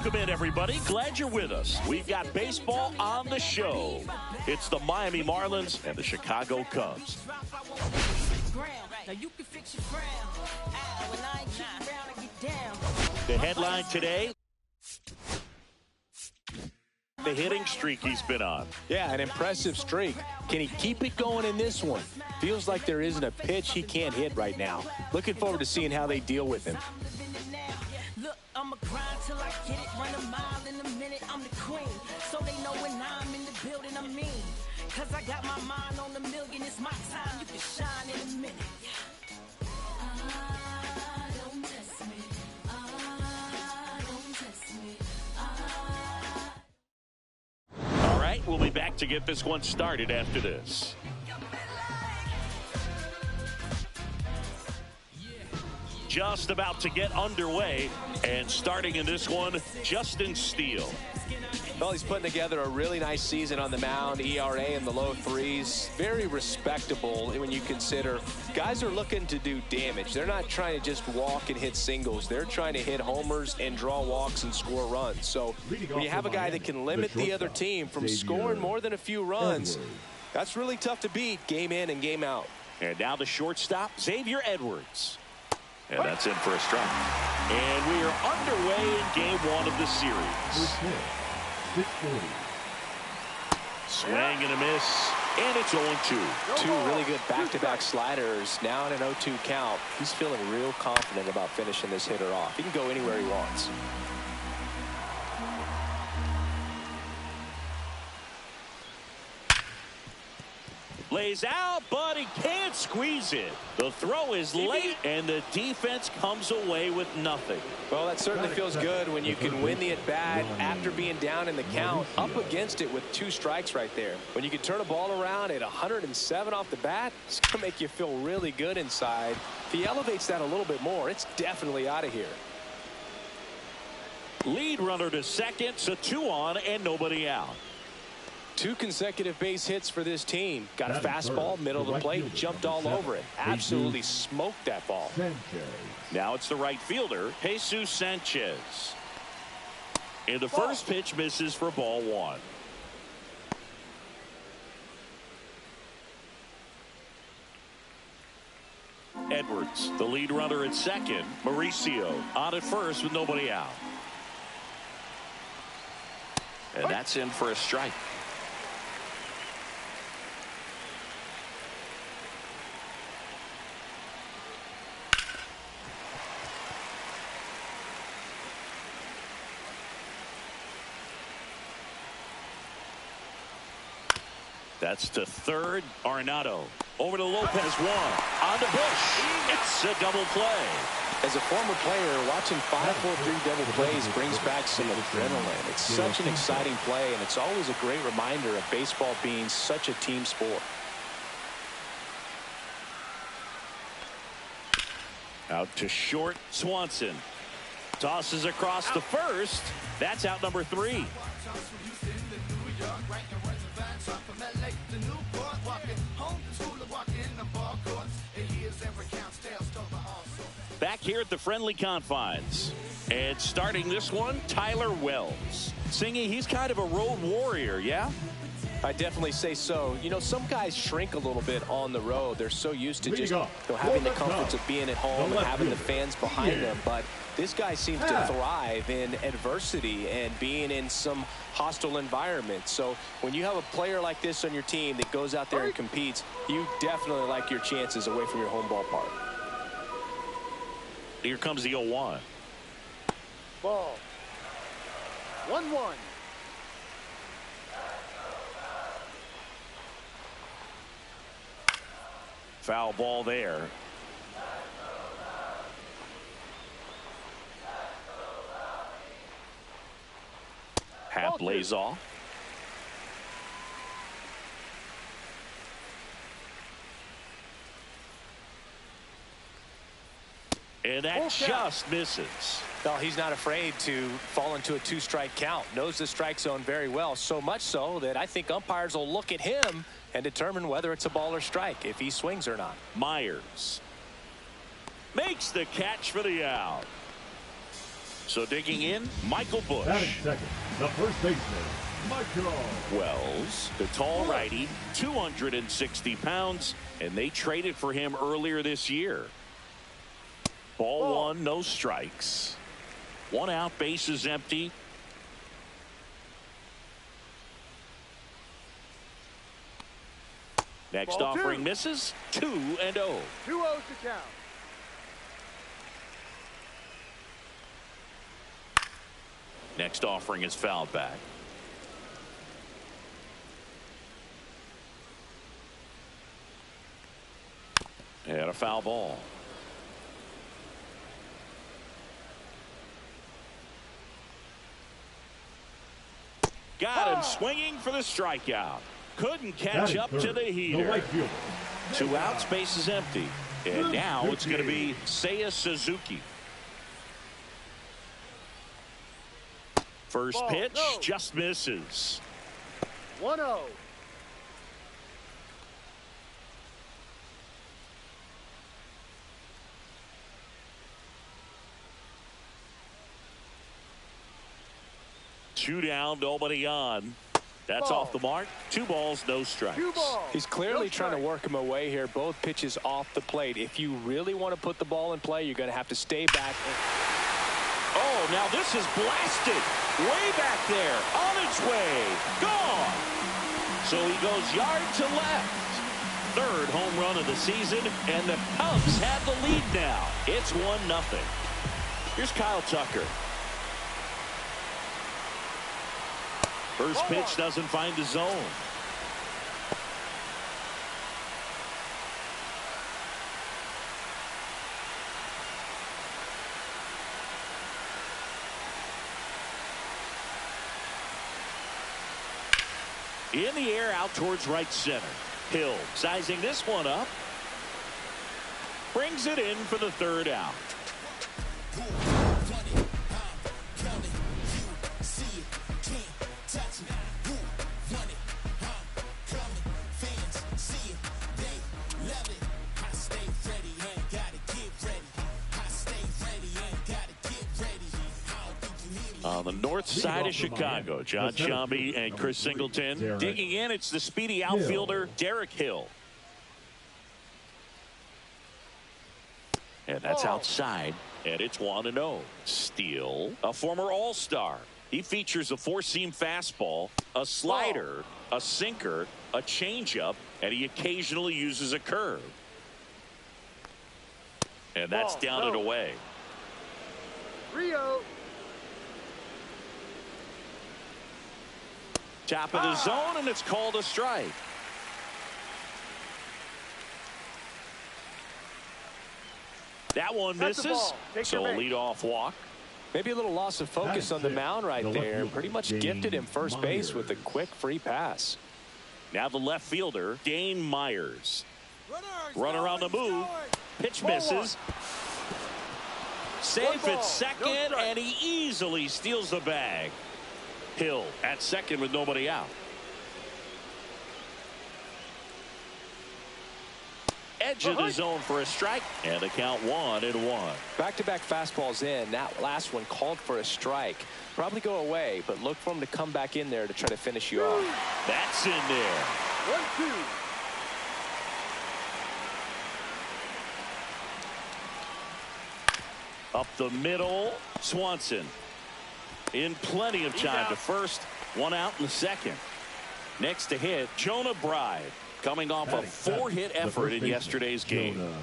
Welcome in, everybody. Glad you're with us. We've got baseball on the show. It's the Miami Marlins and the Chicago Cubs. The headline today, the hitting streak he's been on. Yeah, an impressive streak. Can he keep it going in this one? Feels like there isn't a pitch he can't hit right now. Looking forward to seeing how they deal with him. I'm a grind till I get it, run a mile in a minute, I'm the queen. So they know when I'm in the building, I'm mean. Cause I got my mind on the million, it's my time, you can shine in a minute. Don't test me, don't test me. All right, we'll be back to get this one started after this. Just about to get underway, and starting in this one, Justin Steele. Well, he's putting together a really nice season on the mound. ERA in the low threes. Very respectable when you consider guys are looking to do damage. They're not trying to just walk and hit singles. They're trying to hit homers and draw walks and score runs. So when you have a guy that can limit the other team from scoring more than a few runs, that's really tough to beat game in and game out. And now the shortstop, Xavier Edwards. And that's in for a strike. And we are underway in game one of the series. Swing and a miss, and it's 0-2. Two really good back-to-back sliders. Now in an 0-2 count. He's feeling real confident about finishing this hitter off. He can go anywhere he wants. Lays out, but he can't squeeze it. The throw is late, and the defense comes away with nothing. Well, that certainly feels good when you can win the at-bat after being down in the count, up against it with 2 strikes right there. When you can turn a ball around at 107 off the bat, it's going to make you feel really good inside. If he elevates that a little bit more, it's definitely out of here. Lead runner to second, so 2 on and nobody out. 2 consecutive base hits for this team. Got a fastball, middle of the plate, jumped all over it. Absolutely smoked that ball. Now it's the right fielder, Jesus Sanchez. And the first pitch misses for ball 1. Edwards, the lead runner at second. Mauricio on at first with nobody out. And that's in for a strike. That's to third. Arenado over to Lopez. 1 on the Bush. It's a double play. As a former player, watching 5-4-3 double plays brings back some adrenaline. It's such an exciting play, and it's always a great reminder of baseball being such a team sport. Out to short. Swanson tosses across the first. That's out number 3. Back here at the friendly confines, and starting this one, Tyler Wells. Singy, he's kind of a road warrior, yeah? I definitely say so. You know, some guys shrink a little bit on the road. They're so used to just having the comforts of being at home and having the fans behind them. But this guy seems to thrive in adversity and being in some hostile environment. So when you have a player like this on your team that goes out there and competes, you definitely like your chances away from your home ballpark. Here comes the 0-1. Ball. 1-1. Foul ball there. Happ lays off. And that just misses. Well, he's not afraid to fall into a 2-strike count. Knows the strike zone very well. So much so that I think umpires will look at him and determine whether it's a ball or strike, if he swings or not. Myers makes the catch for the out. So digging in, Michael Bush. Batting second, the first baseman, Michael Wells, the tall righty, 260 pounds, and they traded for him earlier this year. Ball one, no strikes. One out, bases empty. Next Ball offering two. misses. 2-0. 2-0 to count. Next offering is fouled back. And a foul ball. Got him swinging for the strikeout. Couldn't catch Batting up third, to the the heater. right fielder. 2 outs, base is empty. And now it's going to be Seiya Suzuki. First Ball, pitch no. just misses. 1-0. Two down, nobody on. That's Ball. off the mark. 2 balls, no strikes. 2 balls. He's clearly No trying to strike. work him away here. Both pitches off the plate. If you really want to put the ball in play, you're going to have to stay back. Oh, now this is blasted. Way back there. On its way. Gone. So he goes yard to left. Third home run of the season, and the Cubs have the lead now. It's 1-0. Here's Kyle Tucker. First pitch doesn't find the zone. In the air out towards right center. Hill sizing this one up. Brings it in for the 3rd out. On the north side of Chicago, John Sciambi and Chris Singleton. Digging in, it's the speedy outfielder, Derek Hill. And that's outside, and it's 1-0. Steele, a former All-Star. He features a 4-seam fastball, a slider, a sinker, a changeup, and he occasionally uses a curve. And that's down and away. 3-0. Top of the zone, and it's called a strike. That one misses, so a leadoff walk. Maybe a little loss of focus on the mound right The left there. fielder, Pretty much Dane gifted him first base with a Myers. quick free pass. Now the left fielder, Dane Myers. Runner on the move. Pitch misses. Safe at second, and he easily steals the bag. Hill at second with nobody out. Edge of the zone for a strike, and the count 1-1. Back-to-back fastballs in. That last one called for a strike. Probably go away, but look for him to come back in there to try to finish you off. That's in there. 1-2. Up the middle, Swanson. In plenty of time to first. 1 out in the second. Next to hit, Jonah Bride. Coming off a 4-hit effort in yesterday's game.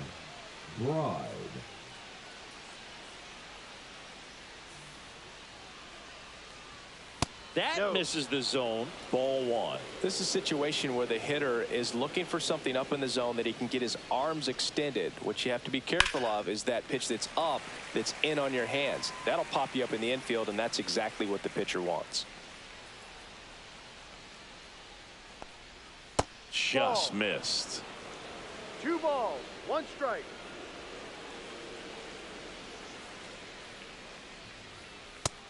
Bride. That misses the zone. Ball 1. This is a situation where the hitter is looking for something up in the zone that he can get his arms extended. What you have to be careful of is that pitch that's up, that's in on your hands. That'll pop you up in the infield, and that's exactly what the pitcher wants. Just missed. 2 balls, 1 strike.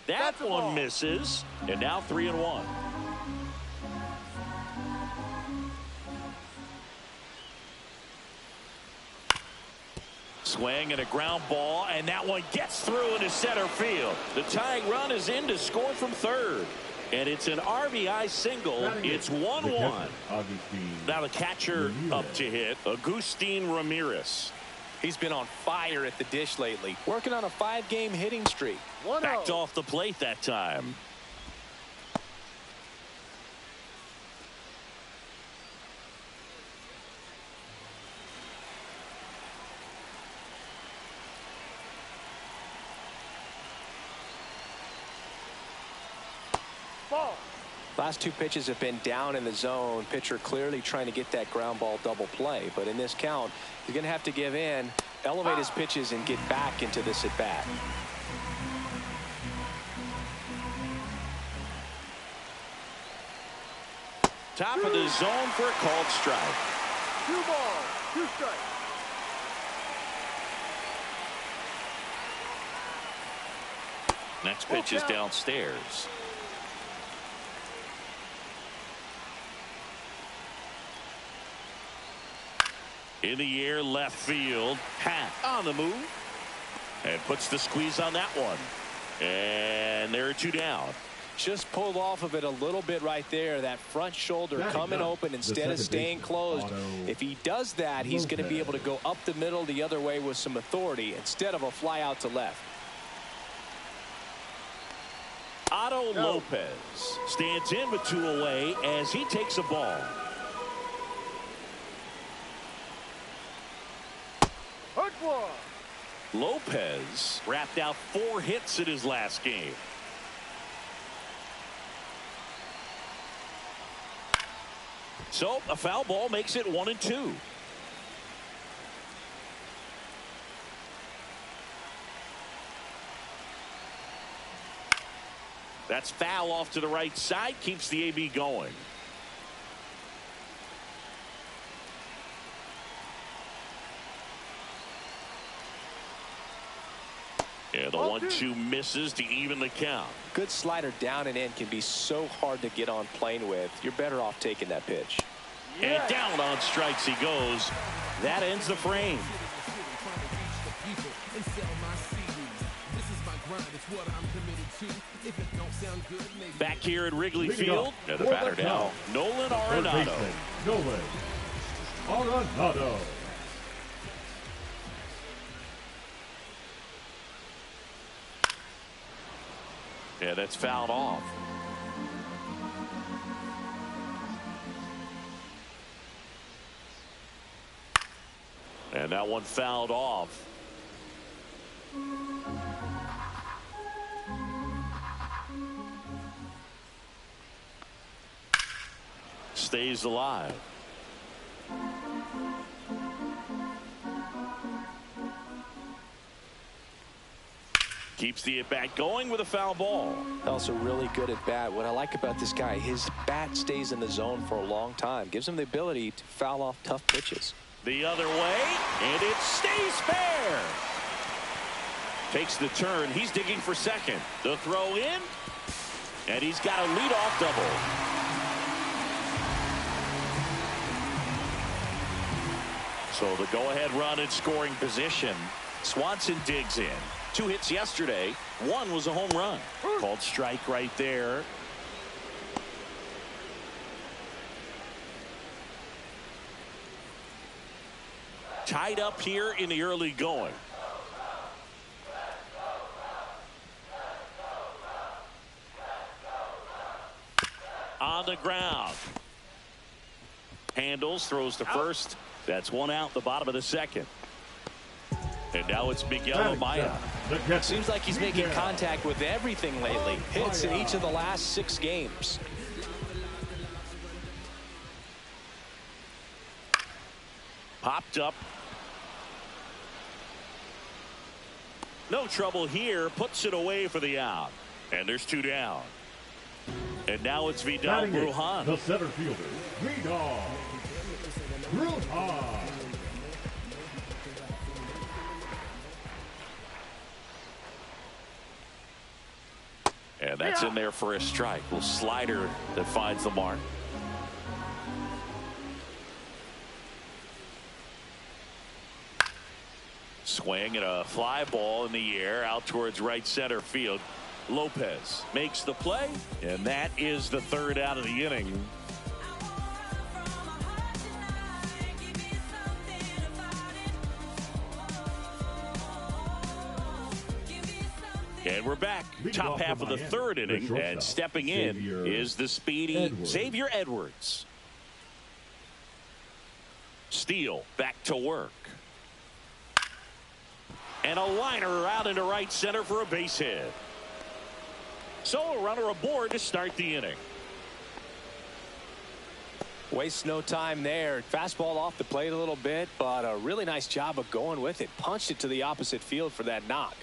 That one misses, and now 3-1. swing and a ground ball, and that one gets through into center field. The tying run is in to score from third. And it's an RBI single. It's 1-1. Now the catcher up to hit, Agustin Ramirez. He's been on fire at the dish lately, working on a 5-game hitting streak. Backed off the plate that time. Last two pitches have been down in the zone. Pitcher clearly trying to get that ground ball double play. But in this count, he's going to have to give in, elevate his pitches, and get back into this at bat. Top of the zone for a called strike. 2 balls, 2 strikes. Next pitch is downstairs. In the air, left field. Hat on the move. And puts the squeeze on that one. And there are 2 down. Just pulled off of it a little bit right there. That front shoulder coming open instead of staying closed. If he does that, he's going to be able to go up the middle the other way with some authority instead of a fly out to left. Otto Lopez stands in with 2 away as he takes a ball. Lopez wrapped out 4 hits in his last game. So a foul ball makes it 1-2. That's foul off to the right side, keeps the AB going. Yeah, the 1-2 misses to even the count. Good slider down and in can be so hard to get on plane with. You're better off taking that pitch. And down on strikes he goes. That ends the frame. Back here at Wrigley Field. And the batter now, Nolan Arenado. Nolan Arenado. Yeah, that's fouled off. And that one fouled off. Stays alive. Keeps the at-bat going with a foul ball. Also really good at bat. What I like about this guy, his bat stays in the zone for a long time. Gives him the ability to foul off tough pitches. The other way, and it stays fair. Takes the turn. He's digging for second. The throw in, and he's got a leadoff double. So the go-ahead run in scoring position. Swanson digs in. 2 hits yesterday. 1 was a home run. Called strike right there. Tied up here in the early going. On the ground. Handles, throws to first. That's 1 out, the bottom of the second. And now it's Miguel Amaya. Seems like he's making contact with everything lately. Hits in each of the last 6 games. Popped up. No trouble here. Puts it away for the out. And there's 2 down. And now it's Vidal Brujan. The center fielder, Vidal Brujan. And that's in there for a strike. Little slider that finds the mark. Swing and a fly ball in the air out towards right center field. Lopez makes the play, and that is the third out of the inning. And we're back. Top half of the third inning, and stepping in is the speedy Xavier Edwards. Steele back to work. And a liner out into right center for a base hit. So a runner aboard to start the inning. Wastes no time there. Fastball off the plate a little bit, but a really nice job of going with it. Punched it to the opposite field for that knock.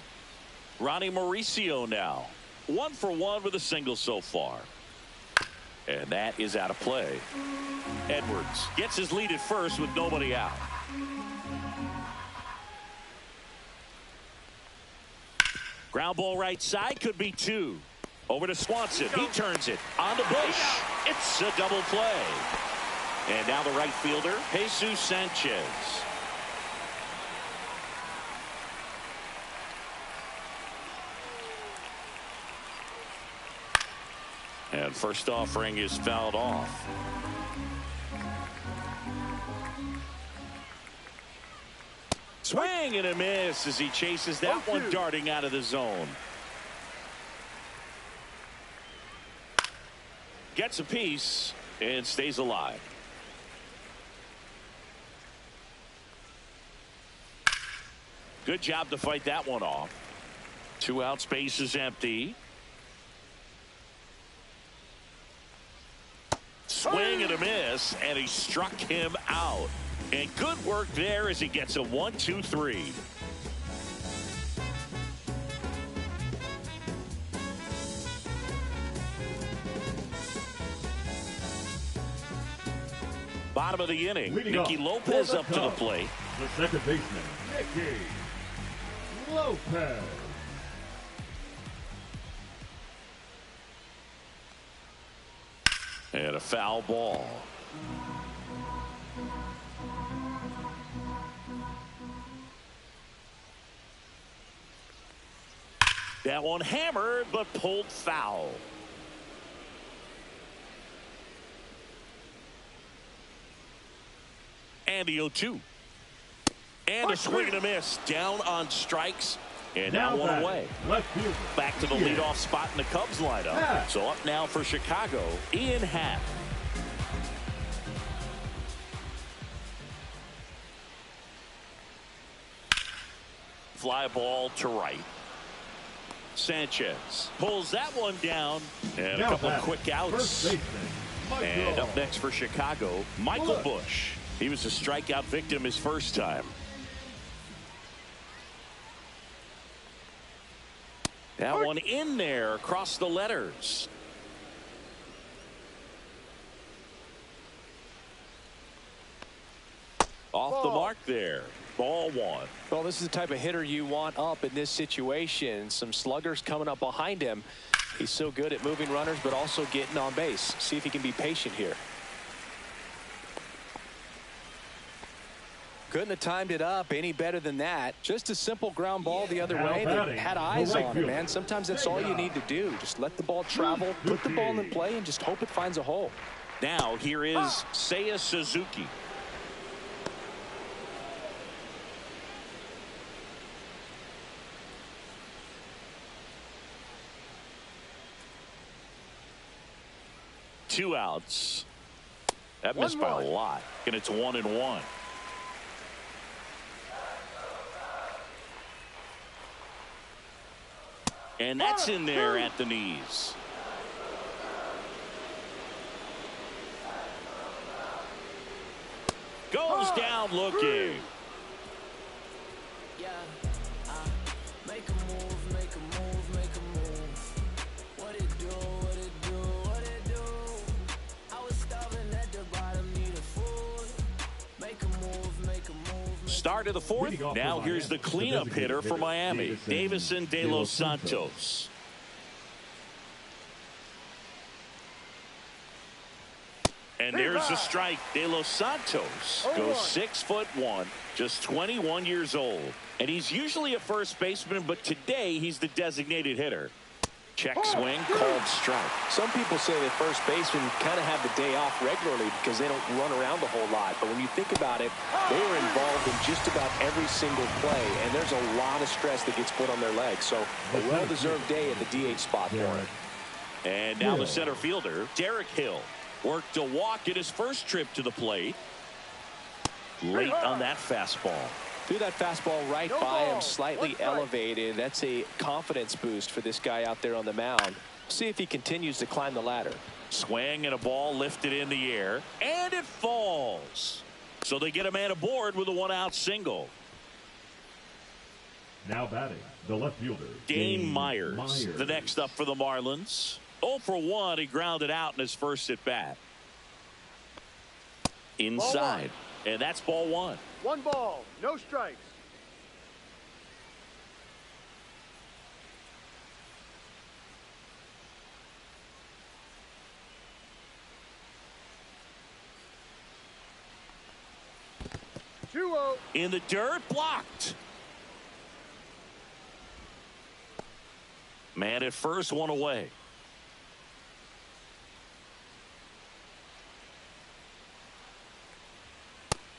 Ronnie Mauricio now. 1 for 1 with a single so far. And that is out of play. Edwards gets his lead at first with nobody out. Ground ball right side, could be 2. Over to Swanson. He turns it on to Bush. It's a double play. And now the right fielder, Jesus Sanchez. And first offering is fouled off. Swing and a miss as he chases that one darting out of the zone. Gets a piece and stays alive. Good job to fight that one off. 2 out, space is empty. Swing and a miss, and he struck him out. And good work there as he gets a 1-2-3. Bottom of the inning, Nicky Lopez up to the plate. The second baseman, Nicky Lopez. And a foul ball. That one hammered, but pulled foul. And the 0-2. And a swing and a miss. Down on strikes. And now one away. Back to the leadoff spot in the Cubs lineup. So up now for Chicago, Ian Happ. Fly ball to right. Sanchez pulls that one down. And a couple of quick outs. And up next for Chicago, Michael Bush. He was a strikeout victim his first time. That one in there across the letters. Off the mark there. Ball 1. Well, this is the type of hitter you want up in this situation. Some sluggers coming up behind him. He's so good at moving runners, but also getting on base. See if he can be patient here. Couldn't have timed it up any better than that. Just a simple ground ball the other way that had eyes on it, man. Sometimes that's all you need to do. Just let the ball travel, put the ball in play, and just hope it finds a hole. Now here is Seiya Suzuki. Two outs. That missed by a lot. And it's 1-1. And that's in there at the knees. Goes down looking. Yeah, make a move, make a move, make a move. What it do, what it do, what it do. I was starving at the bottom, need a food. Make a move, make a move. Start of the fourth. Now here's the cleanup hitter for Miami, Davison De Los Santos. And there's a strike. De Los Santos goes 6'1", just 21 years old. And he's usually a first baseman, but today he's the designated hitter. Check swing, called strike. Some people say that first basemen kind of have the day off regularly because they don't run around a whole lot. But when you think about it, they are involved in just about every single play, and there's a lot of stress that gets put on their legs. So a well-deserved day at the DH spot for him. And now the center fielder, Derek Hill, worked a walk at his first trip to the plate. Late on that fastball. Threw that fastball right by him, slightly elevated. That's a confidence boost for this guy out there on the mound. See if he continues to climb the ladder. Swing and a ball lifted in the air, and it falls. So they get a man aboard with a one-out single. Now batting, the left fielder, Dane Myers, the next up for the Marlins. 0 for 1, he grounded out in his first at bat. Inside, and that's ball 1. 1 ball, no strikes. In the dirt, blocked. Man at first, one away.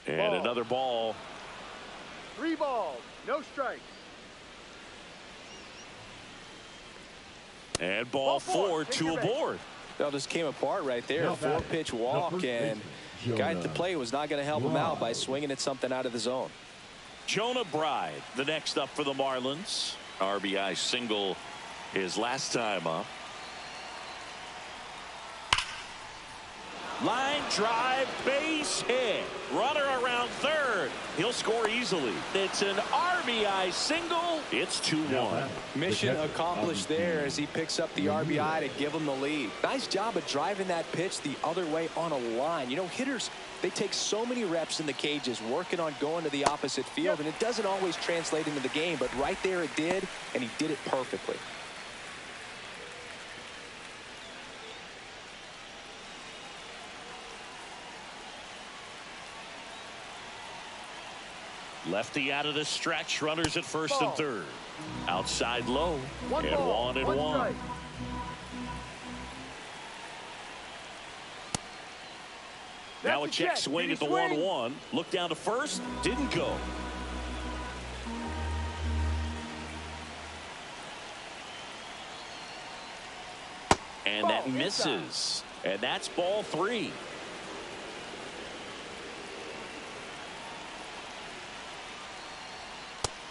And another ball. 3 balls, no strikes. And ball 4, 2 aboard. Well, just came apart right there. 4-pitch walk, and the guy at the plate was not going to help him out by swinging at something out of the zone. Jonah Bride, the next up for the Marlins. RBI single his last time up. Line drive, base hit. Runner around third. He'll score easily. It's an RBI single. It's 2-1. Mission accomplished there as he picks up the RBI to give him the lead. Nice job of driving that pitch the other way on a line. You know, hitters, they take so many reps in the cages working on going to the opposite field, and it doesn't always translate into the game, but right there it did, and he did it perfectly. Lefty out of the stretch. Runners at first and third. Outside low. 1 and ball, 1 and 1. strike. Now a check swing at the 1-1. Look down to first. Didn't go. And that misses. And that's ball 3.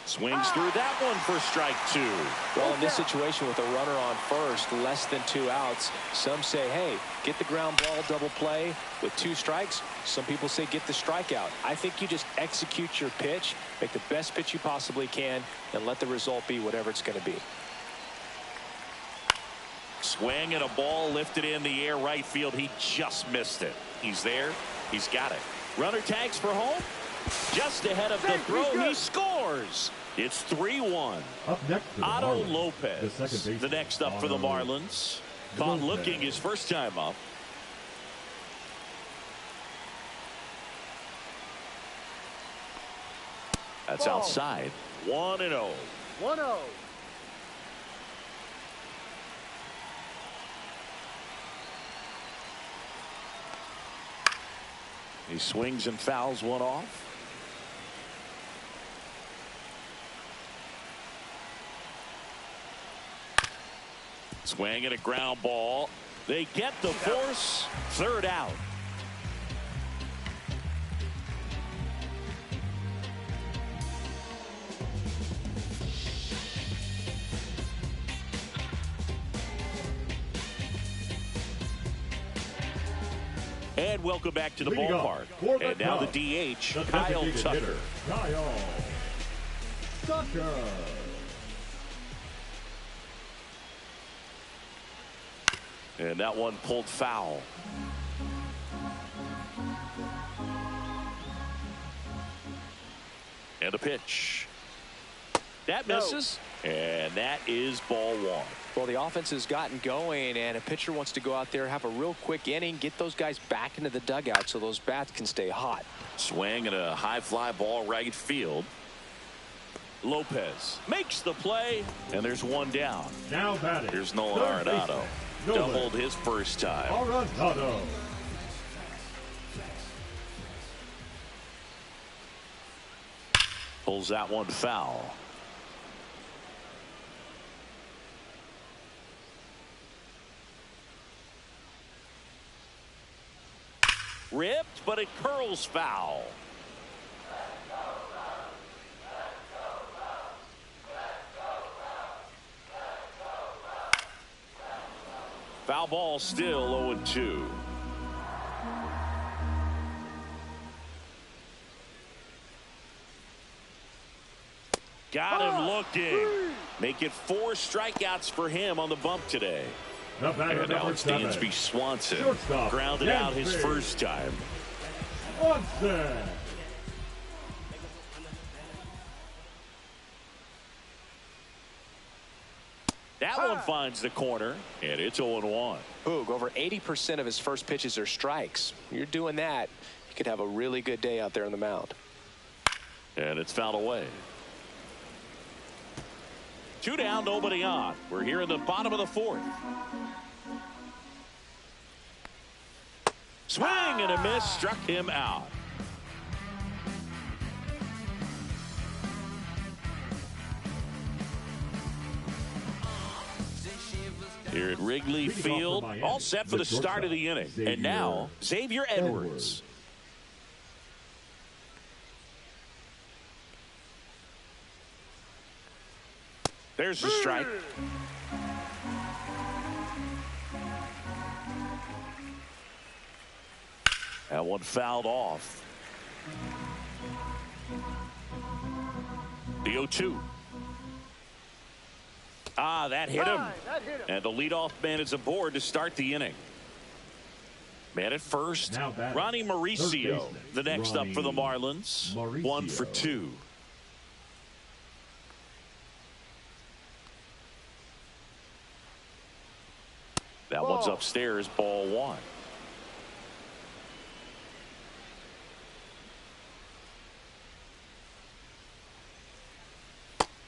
Swings through that one for strike 2. Well, in this situation with a runner on first, less than 2 outs, some say, hey, get the ground ball double play with 2 strikes. Some people say get the strikeout. I think you just execute your pitch, make the best pitch you possibly can, and let the result be whatever it's going to be. Swing and a ball lifted in the air right field. He just missed it. He's there. He's got it. Runner tags for home. Just ahead of the throw. He scores. It's 3-1. Up next for the Otto Marlins, Lopez, the next up for the Marlins. Caught looking his first time up. That's outside. 1-0. 1-0. He swings and fouls one off. Swing and a ground ball. They get the force. 3rd out. And welcome back to the ballpark. And now the DH, Kyle Tucker. Kyle Tucker. And that one pulled foul. And a pitch. That misses, and that is ball one. Well, the offense has gotten going, and a pitcher wants to go out there, have a real quick inning, get those guys back into the dugout so those bats can stay hot. Swing and a high fly ball right field. Lopez makes the play, and there's one down. Now batting. Here's Nolan Arenado. Nolan. Doubled his first time. Arenado. Pulls that one foul. Ripped, but it curls foul. Foul ball, still 0-2. Got him looking. Make it 4 strikeouts for him on the bump today. The batter, And now number it's 7. Dansby Swanson. Shortstop, Grounded out his Dansby. first time. Swanson. That one finds the corner, and it's 0-1. Boog, over 80% of his first pitches are strikes. You're doing that, you could have a really good day out there on the mound. And it's fouled away. 2 down, nobody on. We're here in the bottom of the 4th. Swing and a miss, struck him out. Here at Wrigley Field, all set for the start of the inning. And now, Xavier Edwards. There's the strike. That one fouled off. The 0-2. Ah, that hit him. And the leadoff man is aboard to start the inning. Man at first, Ronnie Mauricio. The next up for the Marlins. 1 for 2. That one's upstairs, ball 1.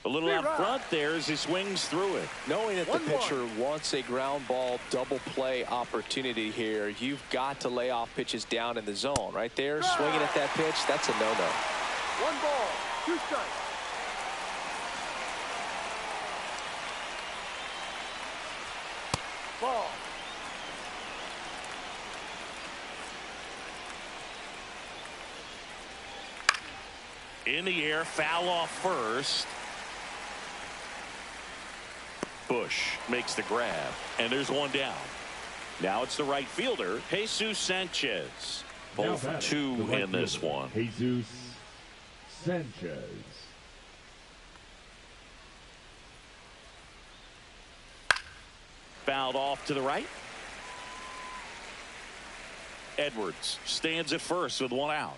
A little out front there as he swings through it. Knowing that the pitcher wants a ground ball double play opportunity here, you've got to lay off pitches down in the zone. Right there, swinging at that pitch, that's a no-no. 1 ball, 2 strikes. Ball. In the air, foul off first. Bush makes the grab, and there's one down. Now it's the right fielder, Jesus Sanchez. 0 for 2 in this one. Jesus Sanchez. Fouled off to the right. Edwards stands at first with 1 out.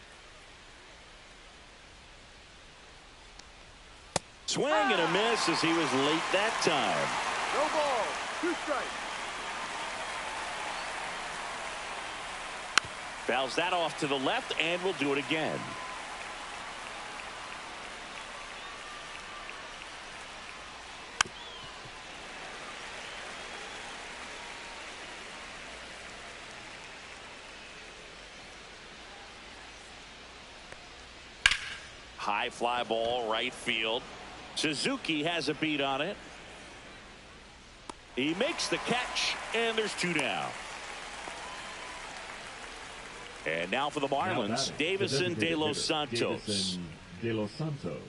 Swing and a miss as he was late that time. No ball, 2 strikes. Fouls that off to the left and will do it again. High fly ball right field. Suzuki has a beat on it. He makes the catch, and there's 2 down. And now for the Marlins, Davison De Los Santos. De Los Santos.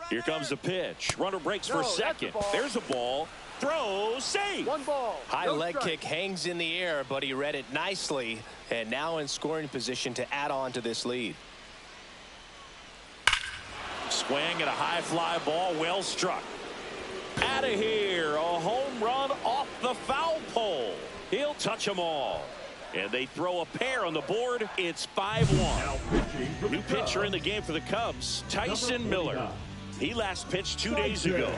Here comes the pitch. Runner breaks for second. There's a ball. Throw, save. 1 ball. High leg kick hangs in the air, but he read it nicely, and now in scoring position to add on to this lead. Swing and a high fly ball, well struck. Out of here, a home run off the foul pole. He'll touch them all. And they throw a pair on the board. It's 5-1. New pitcher in the game for the Cubs, Tyson Miller. He last pitched 2 days ago.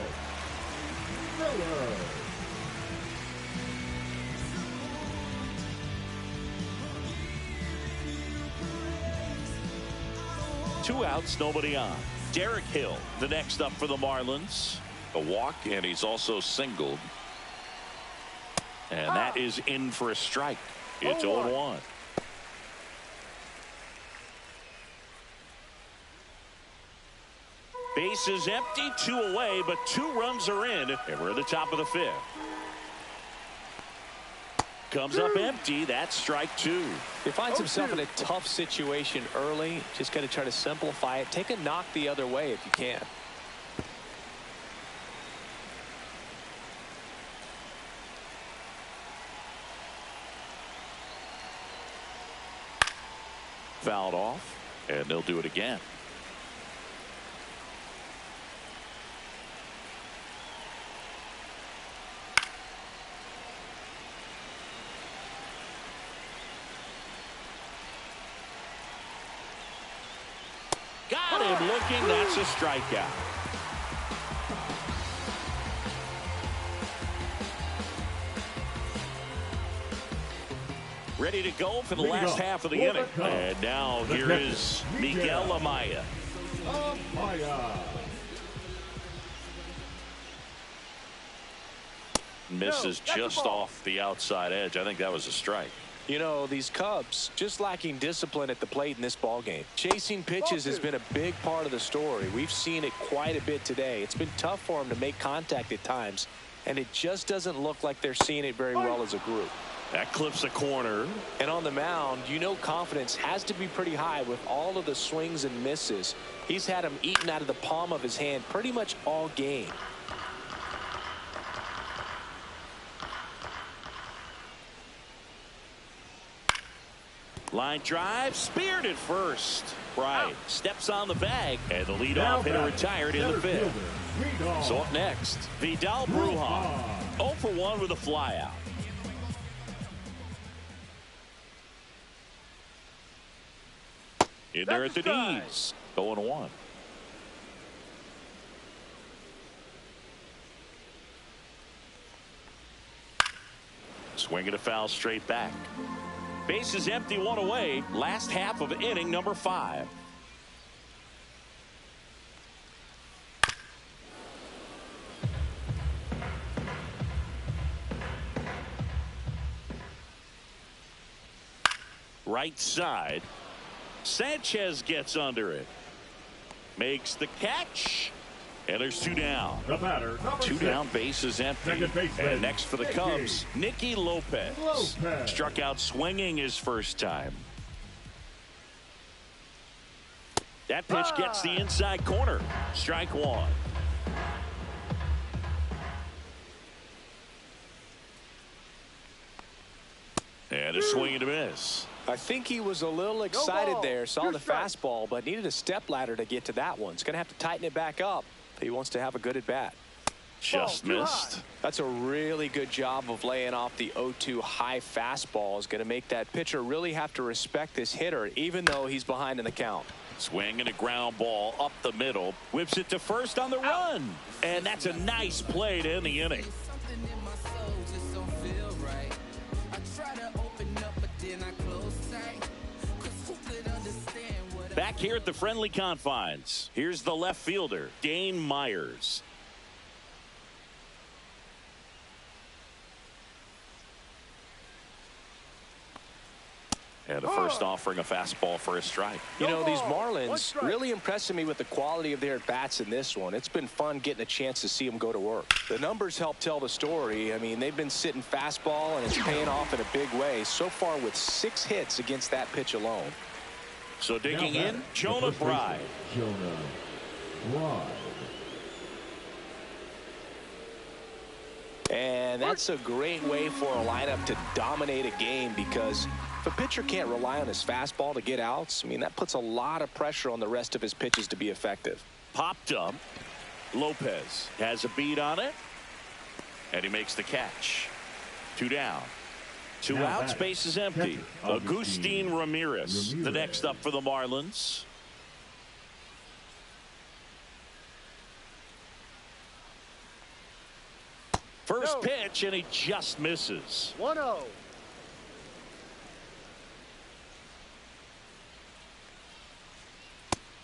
Two outs, nobody on. Derek Hill, the next up for the Marlins. A walk, and he's also singled. And that is in for a strike. It's 0-1. Base is empty, 2 away, but 2 runs are in, and we're at the top of the 5th. Comes up empty. That's strike 2. He finds himself in a tough situation early. Just got to try to simplify it. Take a knock the other way if you can. Fouled off, and they'll do it again. Got him looking. That's a strikeout. Ready to go for the last half of the inning. And now here is Miguel Amaya. Misses just off the outside edge. I think that was a strike. You know, these Cubs just lacking discipline at the plate in this ball game. Chasing pitches has been a big part of the story. We've seen it quite a bit today. It's been tough for them to make contact at times, and it just doesn't look like they're seeing it very well as a group. That clips a corner. And on the mound, you know, confidence has to be pretty high with all of the swings and misses. He's had them eaten out of the palm of his hand pretty much all game. Line drive, speared at first. Right, steps on the bag, and the leadoff hitter retired in the 5th. So up next, Vidal Brujan, 0 for 1 with a flyout. In there at the knees, 0-1. Swinging a foul straight back. Base is empty, 1 away. Last half of inning number 5. Right side. Sanchez gets under it. Makes the catch. And there's 2 down. The batter, 2 down, base is empty. And next for the Cubs, Nicky Lopez. Struck out swinging his first time. That pitch gets the inside corner. Strike 1. And a swing and a miss. I think he was a little excited there. Saw the fastball, but needed a step ladder to get to that one. He's going to have to tighten it back up if he wants to have a good at bat. Just missed. That's a really good job of laying off the 0-2 high fastball. Is going to make that pitcher really have to respect this hitter, even though he's behind in the count. Swing and a ground ball up the middle. Whips it to first on the run. And that's a nice play to end the inning. Back here at the friendly confines, here's the left fielder, Dane Myers. And a first offering a fastball for a strike. You know, these Marlins really impressing me with the quality of their at-bats in this one. It's been fun getting a chance to see them go to work. The numbers help tell the story. I mean, they've been sitting fastball, and it's paying off in a big way. So far with 6 hits against that pitch alone. So digging in, Jonah Bride. And that's a great way for a lineup to dominate a game, because if a pitcher can't rely on his fastball to get outs, I mean, that puts a lot of pressure on the rest of his pitches to be effective. Popped up. Lopez has a beat on it. And he makes the catch. 2 down. Two Now outs, batting, base is empty. catcher, Agustin Ramirez, the next up for the Marlins. First pitch, and he just misses. 1-0.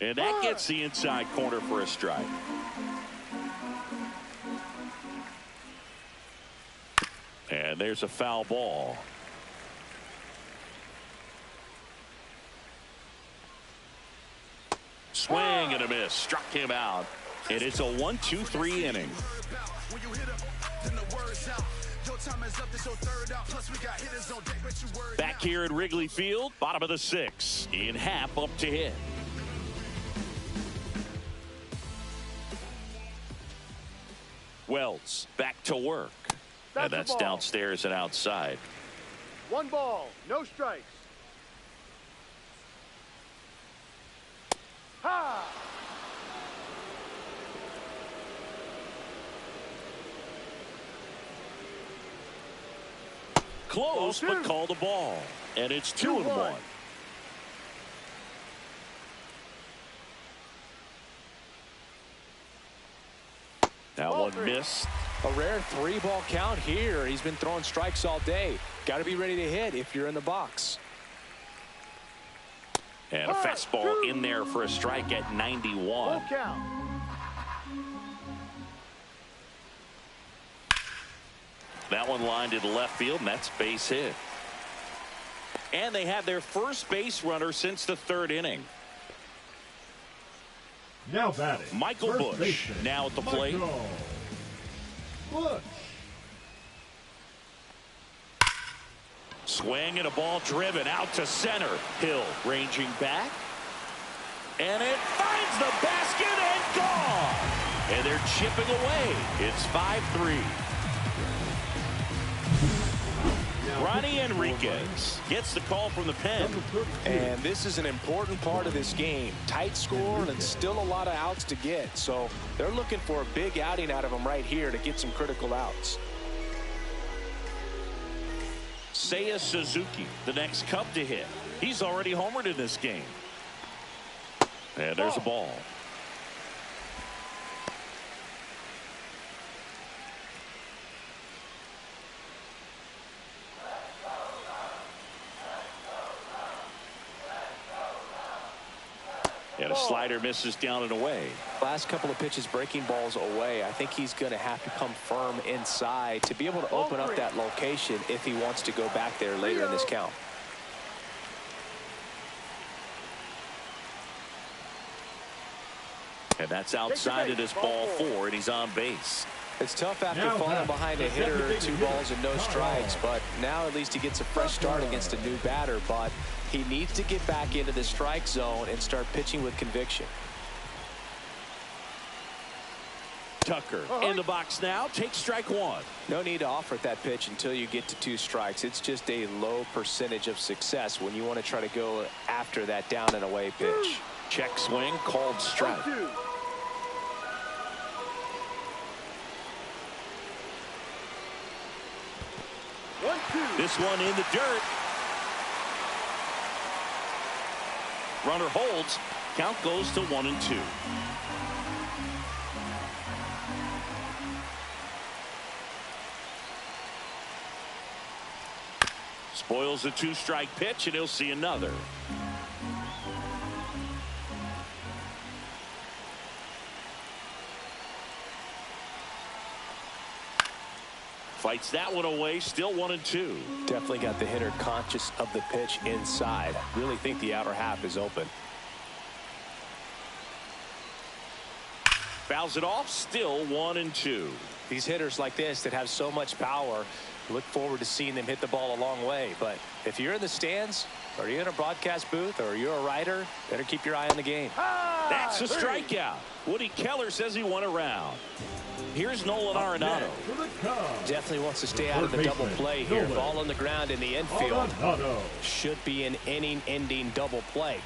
And that gets the inside corner for a strike. And there's a foul ball. Swing and a miss. Struck him out. And it's a 1-2-3 inning. Back here at Wrigley Field, bottom of the sixth. In Happ up to hit. Wells back to work. And that's downstairs and outside. 1 ball, no strikes. Ha! Close, but called a ball. And it's 2-1. That one missed. A rare 3-ball count here. He's been throwing strikes all day. Got to be ready to hit if you're in the box. And a fastball in there for a strike at 91. Full count. That one lined to the left field, and that's base hit. And they have their first base runner since the third inning. Now batting, Michael first Busch baseman, now at the plate. Michael Busch. Swing and a ball driven out to center. Hill ranging back. And it finds the basket and gone. And they're chipping away. It's 5-3. Ronnie Enriquez gets the call from the pen. And this is an important part of this game. Tight score and still a lot of outs to get. So they're looking for a big outing out of him right here to get some critical outs. Seiya Suzuki, the next Cub to hit. He's already homered in this game. And there's a ball. And a slider misses down and away. Last couple of pitches breaking balls away. I think he's going to have to come firm inside to be able to open up that location if he wants to go back there later in this count. And that's outside it is ball 4, and he's on base. It's tough after falling behind a hitter, 2 balls and no strikes, but now at least he gets a fresh start against a new batter. But he needs to get back into the strike zone and start pitching with conviction. Tucker in the box now. Takes strike 1. No need to offer that pitch until you get to 2 strikes. It's just a low percentage of success when you want to try to go after that down and away pitch. Check swing, called strike. 1-2. This one in the dirt. Runner holds. Count goes to 1-2. Spoils a 2-strike pitch, and he'll see another. Fights that one away, still 1-2. Definitely got the hitter conscious of the pitch inside. Really think the outer half is open. Fouls it off, still 1-2. These hitters like this that have so much power, look forward to seeing them hit the ball a long way. But if you're in the stands, or you're in a broadcast booth, or you're a writer, better keep your eye on the game. That's a strikeout. Woody Keller says he won a round. Here's Nolan Arenado. Definitely wants to stay out of the double play here. Ball on the ground in the infield. Should be an inning-ending double play.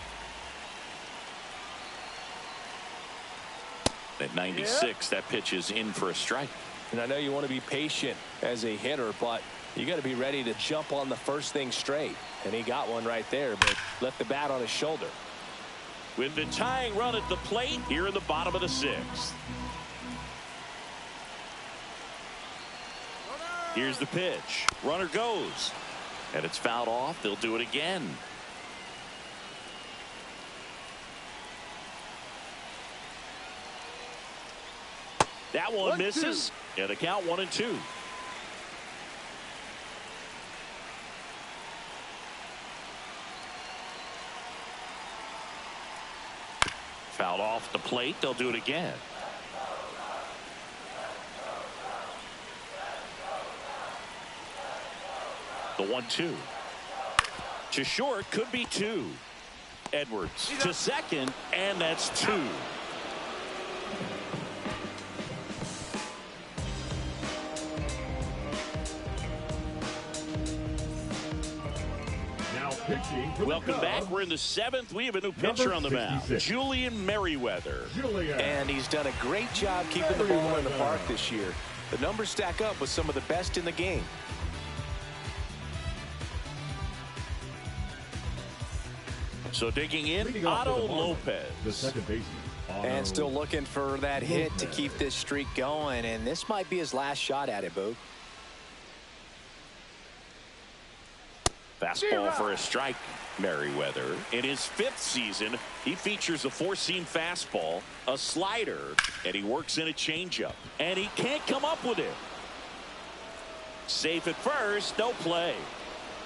At 96, that pitch is in for a strike. And I know you want to be patient as a hitter, but You got to be ready to jump on the first thing straight. And he got one right there, but left the bat on his shoulder. With the tying run at the plate here in the bottom of the 6th. Here's the pitch. Runner goes. And it's fouled off. They'll do it again. That one misses. Yeah, the count 1-2. Fouled off the plate. They'll do it again. The 1-2. To short, could be 2. Edwards to second, and that's 2. Welcome back. We're in the 7th. We have a new pitcher on the mound, Julian Merriweather. And he's done a great job keeping the ball in the park this year. The numbers stack up with some of the best in the game. So digging in, Otto Lopez. The second baseman. And still looking for that hit to keep this streak going. And this might be his last shot at it, Boog. Fastball for a strike. Merriweather, in his 5th season, he features a 4-seam fastball, a slider, and he works in a changeup. And he can't come up with it. Safe at first, no play.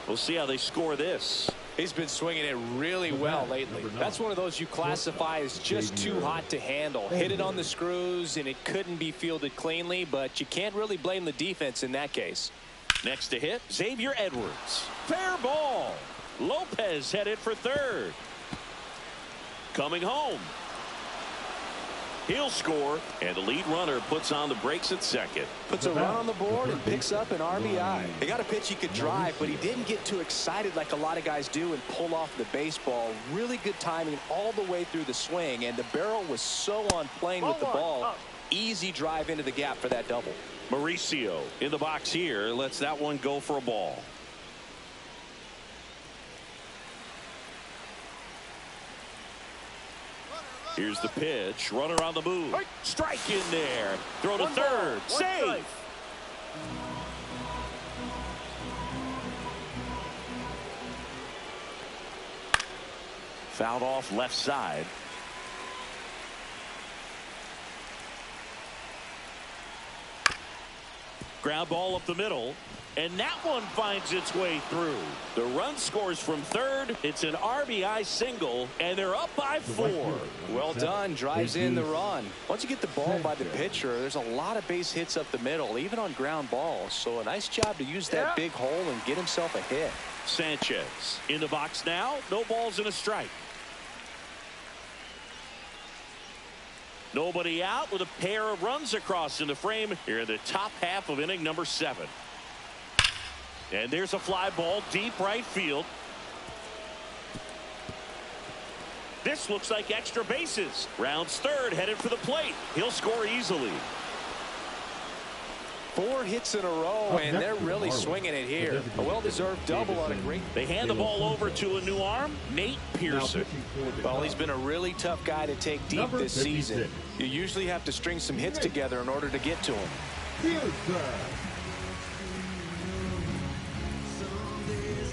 We'll see how they score this. He's been swinging it really well lately. That's one of those you classify as just too hot to handle. Hit it on the screws, and it couldn't be fielded cleanly, but you can't really blame the defense in that case. Next to hit, Xavier Edwards. Fair ball. Lopez headed for third. Coming home. He'll score, and the lead runner puts on the brakes at second. Puts a run on the board and picks up an RBI. He got a pitch he could drive, but he didn't get too excited like a lot of guys do and pull off the baseball. Really good timing all the way through the swing, and the barrel was so on plane with the ball. Easy drive into the gap for that double. Mauricio in the box here lets that one go for a ball. Here's the pitch. Runner on the move. Strike in there. Throw to third. Safe. Fouled off left side. Ground ball up the middle. And that one finds its way through. The run scores from third. It's an RBI single, and they're up by 4. Well done. Drives in the run. Once you get the ball by the pitcher, there's a lot of base hits up the middle, even on ground balls. So a nice job to use that big hole and get himself a hit. Sanchez in the box now. No balls and a strike. Nobody out with a pair of runs across in the frame here in the top half of inning number 7. And there's a fly ball deep right field. This looks like extra bases. Rounds third, headed for the plate. He'll score easily. 4 hits in a row, and they're really swinging it here. A well-deserved double on a great. They hand the ball over to a new arm, Nate Pearson. Well, he's been a really tough guy to take deep this season. You usually have to string some hits together in order to get to him.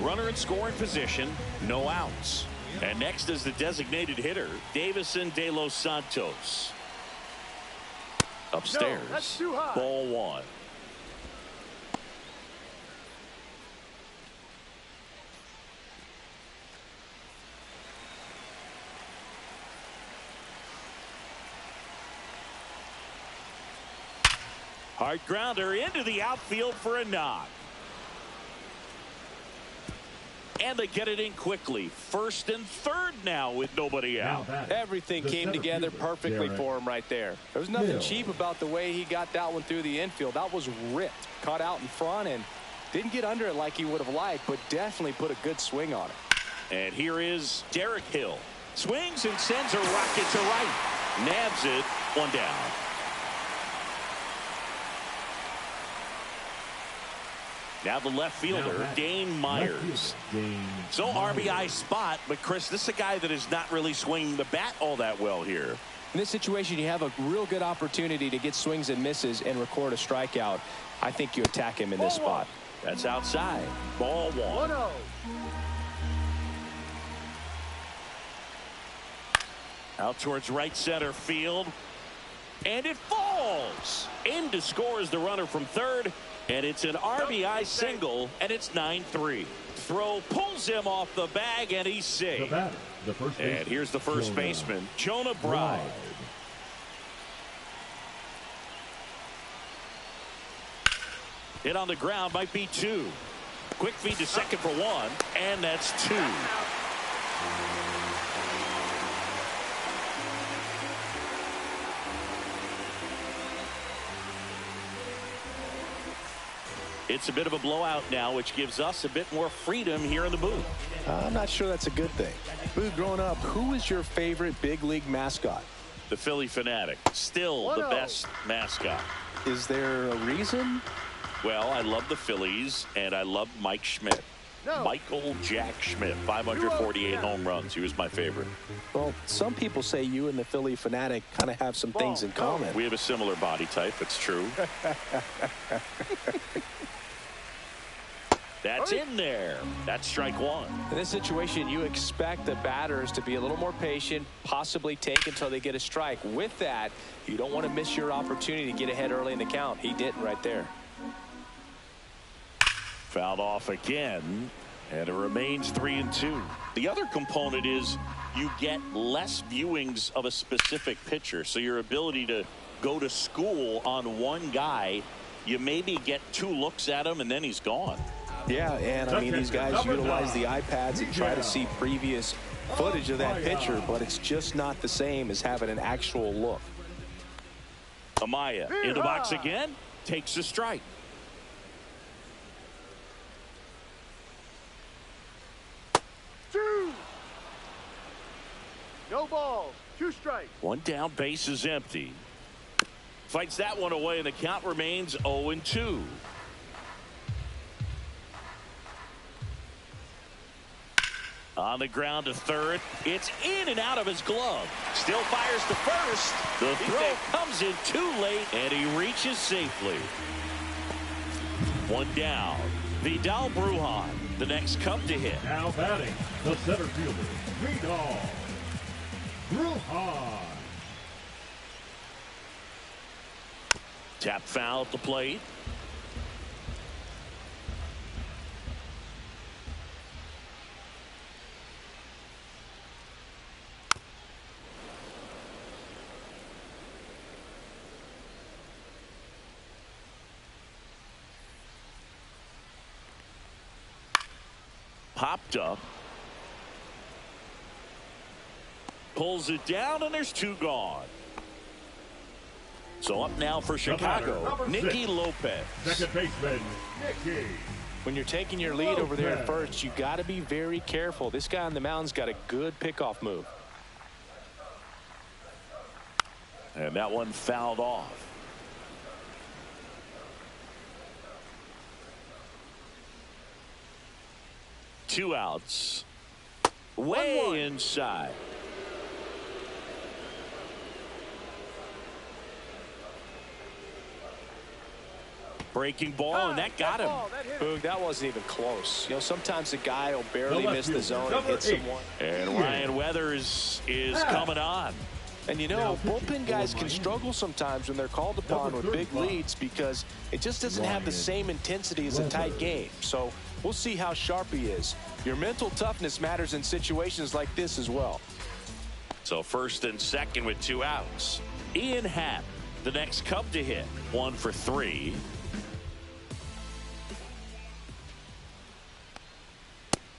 Runner in scoring position, no outs. And next is the designated hitter, Davison De Los Santos. Upstairs, No, that's too high. Ball 1. Hard grounder into the outfield for a knock. And they get it in quickly. First and third now with nobody out. Everything came together perfectly for him right there. There was nothing cheap about the way he got that one through the infield. That was ripped. Caught out in front and didn't get under it like he would have liked, but definitely put a good swing on it. And here is Derek Hill. Swings and sends a rocket to right. Nabs it. 1 down. Now the left fielder, Dane Myers. So RBI spot, but Chris, this is a guy that is not really swinging the bat all that well here. In this situation, you have a real good opportunity to get swings and misses and record a strikeout. I think you attack him in this spot. That's outside. Ball 1. 1-0. Out towards right center field. And it falls. In to score is the runner from third. And it's an RBI single, and it's 9-3. Throw pulls him off the bag, and he's safe. And here's the first baseman, Jonah Bride. Hit on the ground, might be 2. Quick feed to second for 1, and that's 2. It's a bit of a blowout now, which gives us a bit more freedom here in the booth. I'm not sure that's a good thing. Boo, growing up, who is your favorite big league mascot? The Philly Fanatic, still the best mascot. Is there a reason? Well, I love the Phillies, and I love Mike Schmidt. Michael Jack Schmidt, 548 home runs. He was my favorite. Well, some people say you and the Philly Fanatic kind of have some things in common. We have a similar body type. It's true. That's in there. That's strike 1. In this situation, you expect the batters to be a little more patient, possibly take until they get a strike. With that, you don't want to miss your opportunity to get ahead early in the count. He didn't right there. Fouled off again, and it remains 3-2. The other component is you get less viewings of a specific pitcher, so your ability to go to school on one guy, you maybe get 2 looks at him, and then he's gone. Yeah, and I mean, these guys utilize the iPads and try to see previous footage of that pitcher, but it's just not the same as having an actual look. Amaya in the box again, takes a strike. No balls. 2 strikes. 1 down, base is empty. Fights that one away, and the count remains 0-2. On the ground to third. It's in and out of his glove. Still fires to first. The throw comes in too late, and he reaches safely. 1 down. Vidal Brujan, the next Cub to hit. Now batting, the center fielder, Vidal Brujan. Tap foul at the plate. Popped up. Pulls it down, and there's 2 gone. So up now for Chicago, Nicky Lopez. Second baseman, Nicky. When you're taking your lead over there at first, you got to be very careful. This guy on the mound's got a good pickoff move. And that one fouled off. Two outs. Way inside. Breaking ball, and that got him. Boog, that wasn't even close. You know, sometimes a guy will barely miss the zone and hit someone. And Ryan Weathers is coming on. And you know, bullpen guys can struggle sometimes when they're called upon with big leads because it just doesn't have the same intensity as a tight game. So we'll see how sharp he is. Your mental toughness matters in situations like this as well. So first and second with 2 outs. Ian Happ, the next Cub to hit. 1 for 3.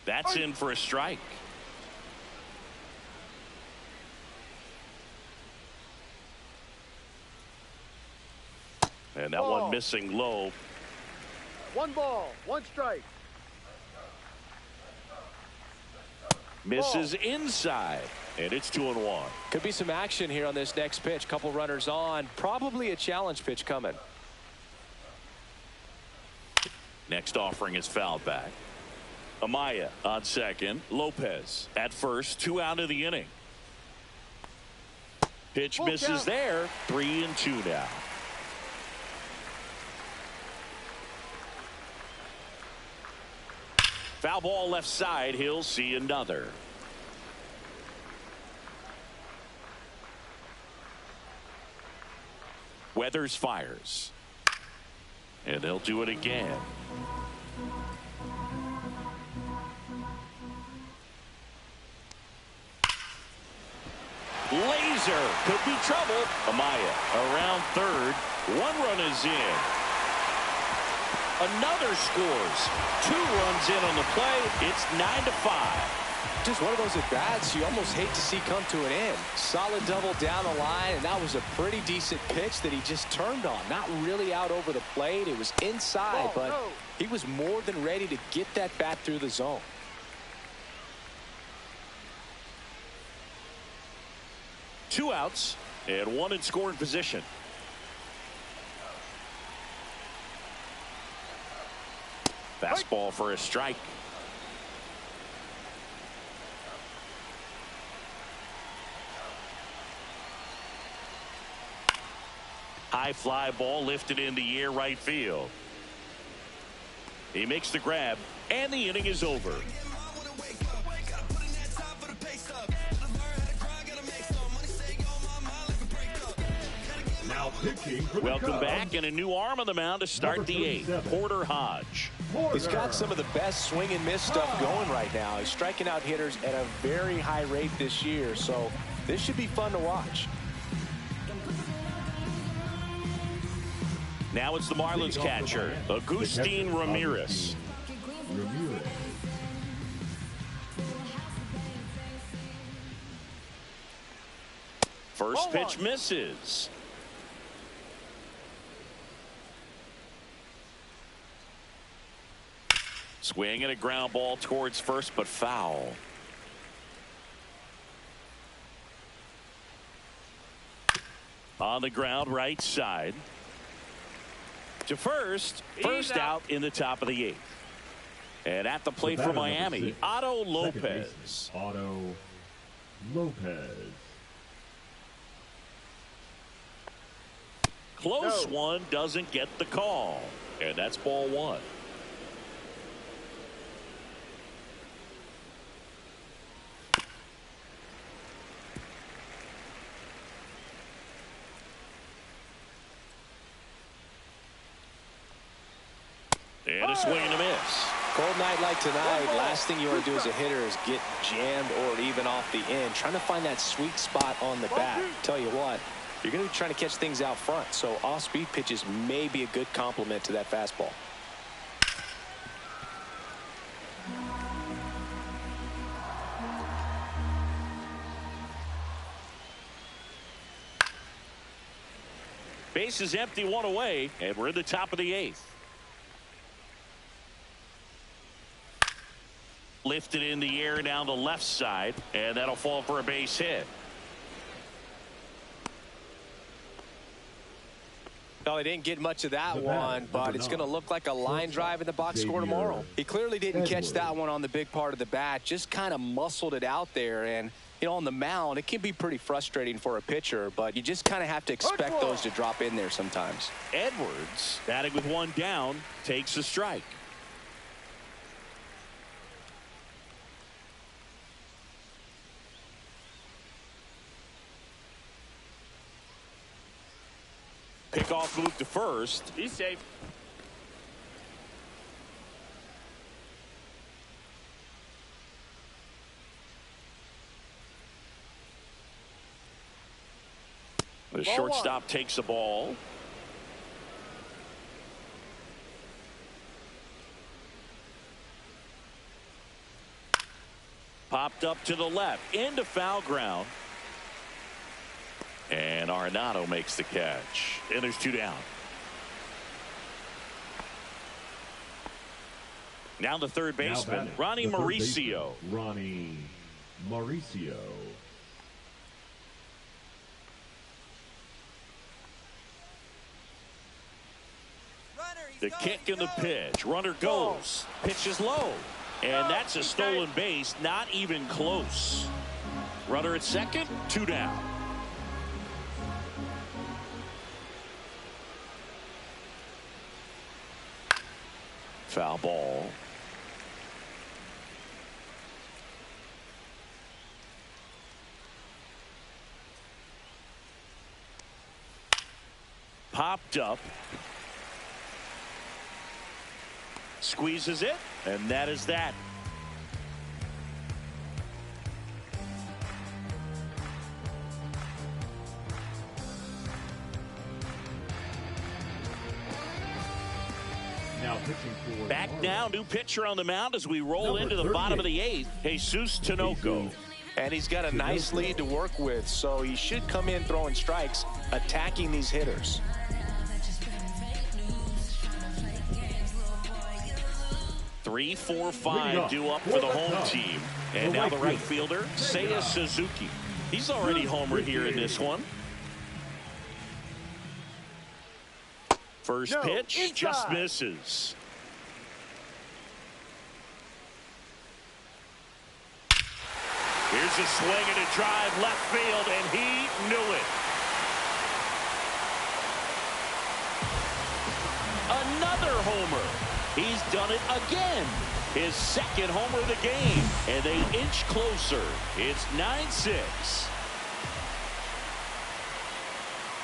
That's in for a strike. And that one missing low. 1 ball, 1 strike. Misses inside, and it's 2-1. Could be some action here on this next pitch. Couple runners on. Probably a challenge pitch coming. Next offering is fouled back. Amaya on second. Lopez at first. 2 out of the inning. Pitch misses there. 3-2 now. Foul ball left side. He'll see another. Weathers fires. And they'll do it again. Laser could be trouble. Amaya around third. 1 run is in. Another scores. 2 runs in on the play. It's 9-5. Just one of those at-bats you almost hate to see come to an end. Solid double down the line, and that was a pretty decent pitch that he just turned on. Not really out over the plate. It was inside, but he was more than ready to get that bat through the zone. Two outs and 1 in scoring position. Fastball for a strike. High fly ball lifted in the air right field. He makes the grab, and the inning is over. Welcome back, and a new arm on the mound to start the 8th. Porter Hodge. He's got some of the best swing and miss stuff going right now. He's striking out hitters at a very high rate this year, so this should be fun to watch. Now it's the Marlins catcher, Agustin Ramirez. First pitch misses. Swing and a ground ball towards first, but foul. On the ground, right side. To first out in the top of the 8th. And at the plate for Miami, Otto Lopez. Otto Lopez. Close one, doesn't get the call. And that's ball 1. And a swing and a miss. Cold night like tonight, last thing you want to do as a hitter is get jammed or even off the end. Trying to find that sweet spot on the bat. Tell you what, you're going to be trying to catch things out front, so off-speed pitches may be a good complement to that fastball. Base is empty, 1 away, and we're in the top of the 8th. Lifted in the air down the left side, and that'll fall for a base hit. No, he didn't get much of that one, but it's going to look like a line drive in the box score tomorrow. He clearly didn't catch that one on the big part of the bat, just kind of muscled it out there. And, you know, on the mound, it can be pretty frustrating for a pitcher, but you just kind of have to expect those to drop in there sometimes. Edwards, batting with 1 down, takes a strike. Pickoff move to first. He's safe. The shortstop takes the ball. Popped up to the left into foul ground. And Arenado makes the catch. And there's 2 down. Now the third baseman, Ronnie Mauricio. Ronnie Mauricio. Runner, The kick and the pitch. Runner goes. Pitch is low. And that's a stolen base. Not even close. Runner at second. 2 down. Foul ball. Popped up. Squeezes it, and that is that. Now pitching for Back Marlins. now, new pitcher on the mound as we roll into the bottom of the 8th. Jesus Tinoco. And he's got a nice lead to work with, so he should come in throwing strikes, attacking these hitters. 3, 4, 5 due up for the home team. And now the right fielder, Seiya Suzuki. He's already homered here in this one. First pitch just misses. Here's a swing and a drive left field, and he knew it. Another homer. He's done it again. His second homer of the game, and they inch closer. It's 9-6.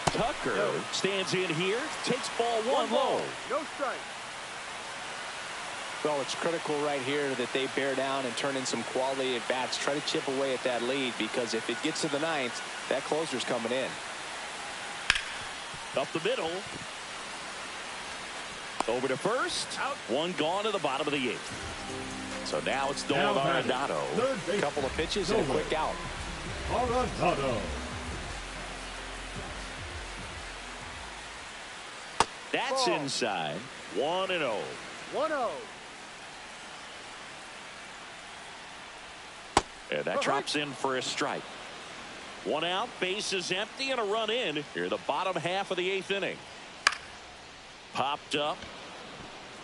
Tucker stands in here, takes ball 1 low. No strike. Well, it's critical right here that they bear down and turn in some quality at bats. Try to chip away at that lead, because if it gets to the 9th, that closer's coming in. Up the middle. Over to first. Out. 1 gone to the bottom of the 8th. So now it's Nolan Arenado. A couple of pitches and a quick out. Arenado. That's inside. 1-0. 1-0. And that drops in for a strike. 1 out, base is empty, and a run in here the bottom half of the 8th inning. Popped up.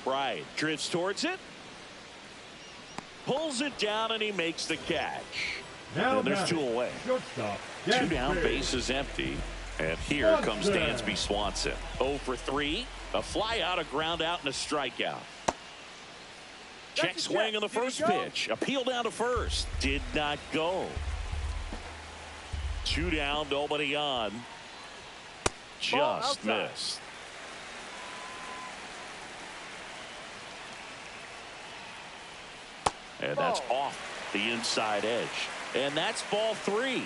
Bryant drifts towards it. Pulls it down, and he makes the catch. And there's 2 away. 2 down, base is empty. And here comes Dansby Swanson. 0 for 3. A fly out, a ground out, and a strikeout. Check swing on the first pitch. Appeal down to first. Did not go. 2 down, nobody on. Just missed. And that's off the inside edge. And that's ball 3.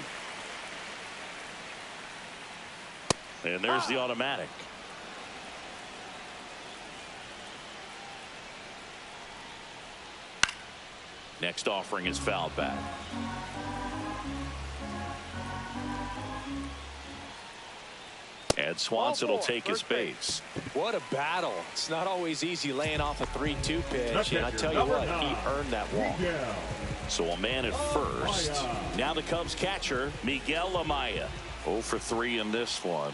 And there's the automatic. Next offering is fouled back. And Swanson will take his base. What a battle. It's not always easy laying off a 3-2 pitch, and I tell you what, he earned that walk. So a man at first. Now the Cubs catcher, Miguel Amaya. 0 for 3 in this one.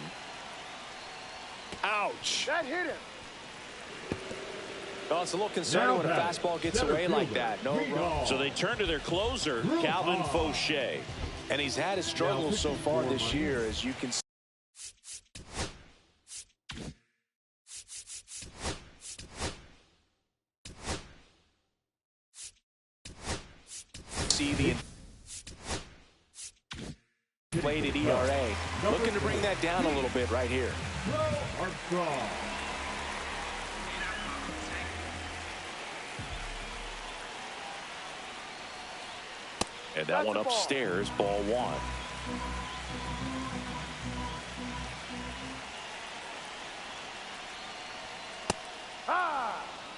Ouch. That hit him. Well, it's a little concerning when a fastball gets away like that. No run. So they turn to their closer, Calvin Fauché. And he's had his struggles so far this year, as you can see. The inflated ERA. Looking to bring that down a little bit right here. And that one upstairs, ball 1.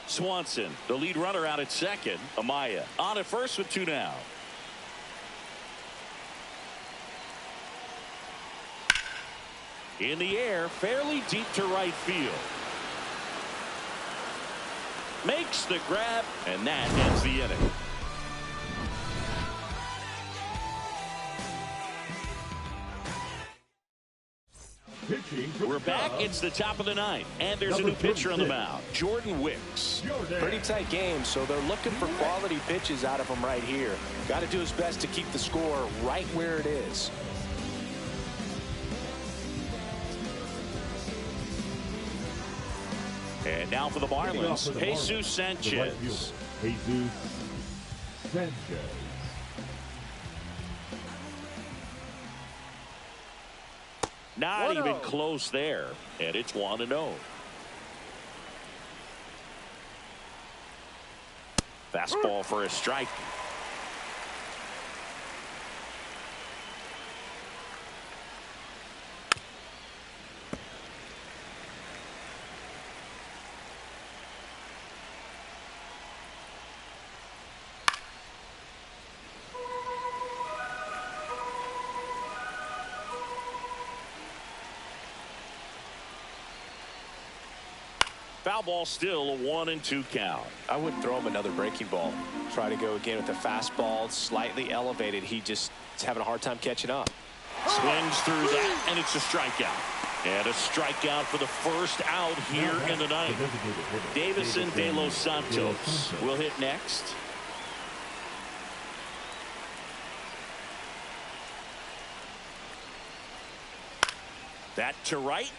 Swanson, the lead runner, out at second. Amaya on at first with 2 down. In the air, fairly deep to right field. Makes the grab, and that ends the inning. Pitching for We're the back. Cubs, It's the top of the ninth, and there's a new pitcher on the mound, Jordan Wicks. Jordan. Pretty tight game, so they're looking for quality pitches out of him right here. Got to do his best to keep the score right where it is. And now for the Marlins, Jesus Sanchez. The right fielder, Jesus Sanchez. Not 1-0. even close there, and it's 1-0. Fastball for a strike. Foul ball, still a 1-2 count. I wouldn't throw him another breaking ball. Try to go again with the fastball, slightly elevated. He just is having a hard time catching up. Swings through that, and it's a strikeout. And a strikeout for the first out here in the ninth. Davison de los Santos will hit next. That to right.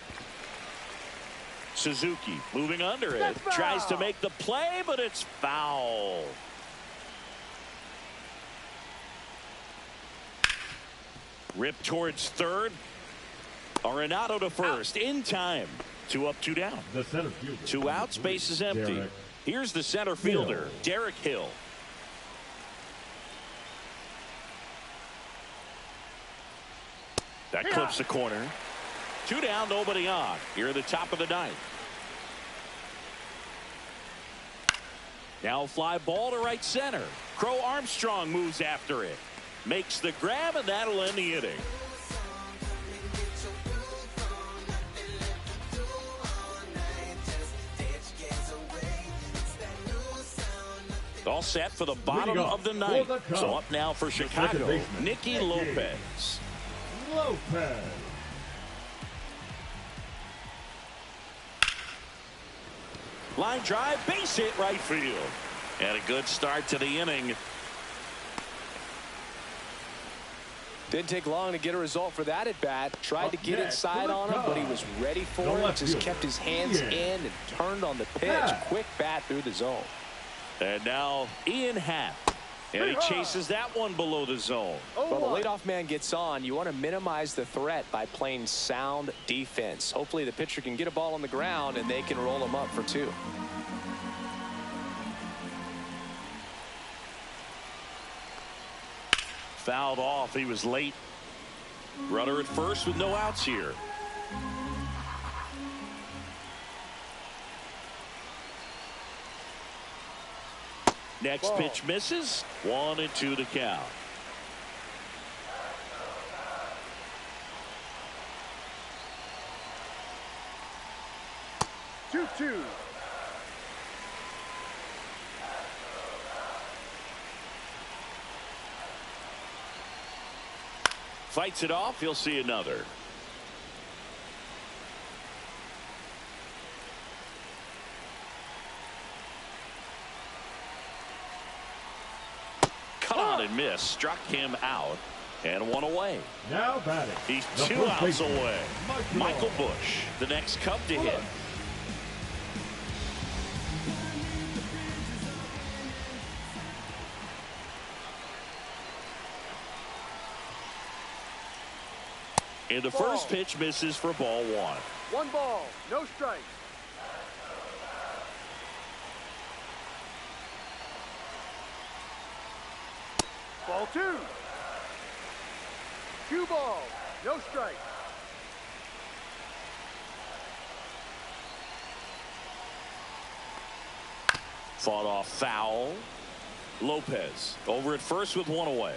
Suzuki moving under it. Tries to make the play, but it's foul. Rip towards third. Arenado to first. In time. 2 up, 2 down. The center fielder. 2 outs. Base is empty. Derek Here's the center fielder, Derek Hill. That clips the corner. 2 down, nobody on. Here at the top of the ninth. Now fly ball to right center. Crow Armstrong moves after it. Makes the grab, and that'll end the inning. All set for the bottom of the ninth. So up now for Chicago, Nicky Lopez. Lopez. Line drive, base hit right field. And a good start to the inning. Didn't take long to get a result for that at bat. Tried to get inside on him, but he was ready for it. Just kept his hands in and turned on the pitch. Quick bat through the zone. And now Ian Happ. And he chases that one below the zone. Well, the leadoff man gets on. You want to minimize the threat by playing sound defense. Hopefully the pitcher can get a ball on the ground and they can roll him up for 2. Fouled off. He was late. Runner at first with no outs here. Next pitch misses. 1-2 to count. Two. Fights it off. He'll see another. Cut on and miss. Struck him out. And 1 away. Now batting. He's the 2 first outs baseman, away. Michael Busch, the next Cub to hit. And the first pitch misses for ball 1. 1 ball, no strikes. Ball 2. 2 balls, no strikes. Fought off foul. Lopez over at first with 1 away.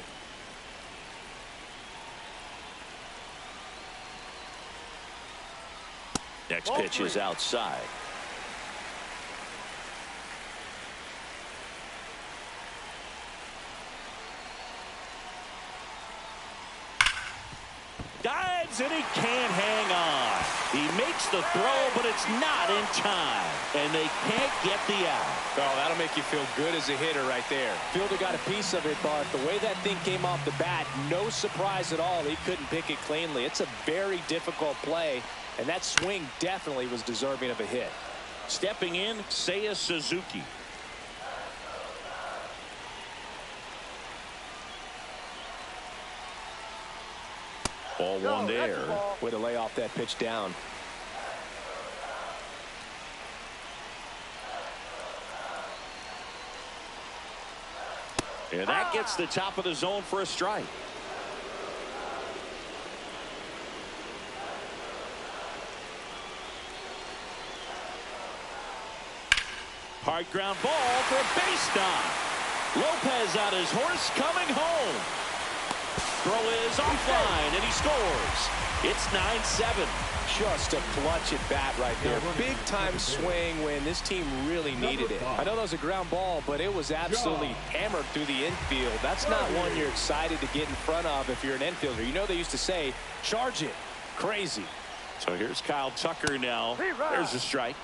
Next pitch is outside. Dives, and he can't hang on. He makes the throw, but it's not in time. And they can't get the out. Oh, that'll make you feel good as a hitter right there. Fielder got a piece of it, but the way that thing came off the bat, no surprise at all. He couldn't pick it cleanly. It's a very difficult play, and that swing definitely was deserving of a hit. Stepping in, Seiya Suzuki. Ball one there. Way to lay off that pitch down. And that gets the top of the zone for a strike. Hard ground ball for a base knock. Lopez on his horse coming home. Throw is offline, and he scores. It's 9-7. Just a clutch at bat right there. Big time swing when this team really needed it. I know that was a ground ball, but it was absolutely hammered through the infield. That's not one you're excited to get in front of if you're an infielder. You know they used to say, charge it. Crazy. So here's Kyle Tucker now. There's a strike.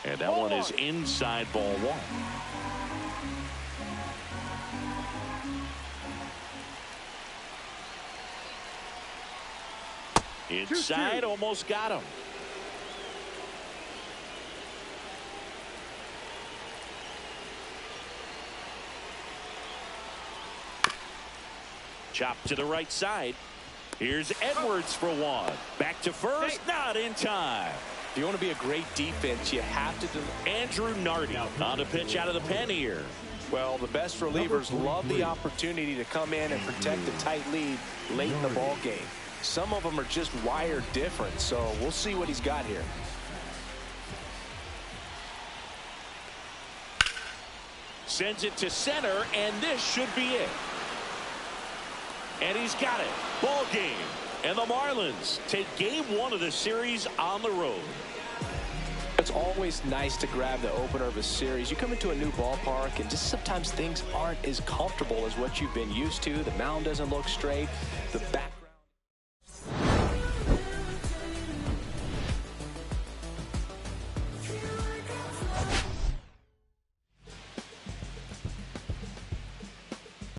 And that one is inside ball one. Inside, almost got him. Chop to the right side. Here's Edwards for one. Back to first, not in time. If you want to be a great defense, you have to. Andrew Nardi on a pitch out of the pen here. Well, the best relievers love the opportunity to come in and protect a tight lead late in the ball game. Some of them are just wired different, so we'll see what he's got here. Sends it to center, and this should be it. And he's got it. Ball game. And the Marlins take game one of the series on the road. It's always nice to grab the opener of a series. You come into a new ballpark, and just sometimes things aren't as comfortable as what you've been used to. The mound doesn't look straight. The back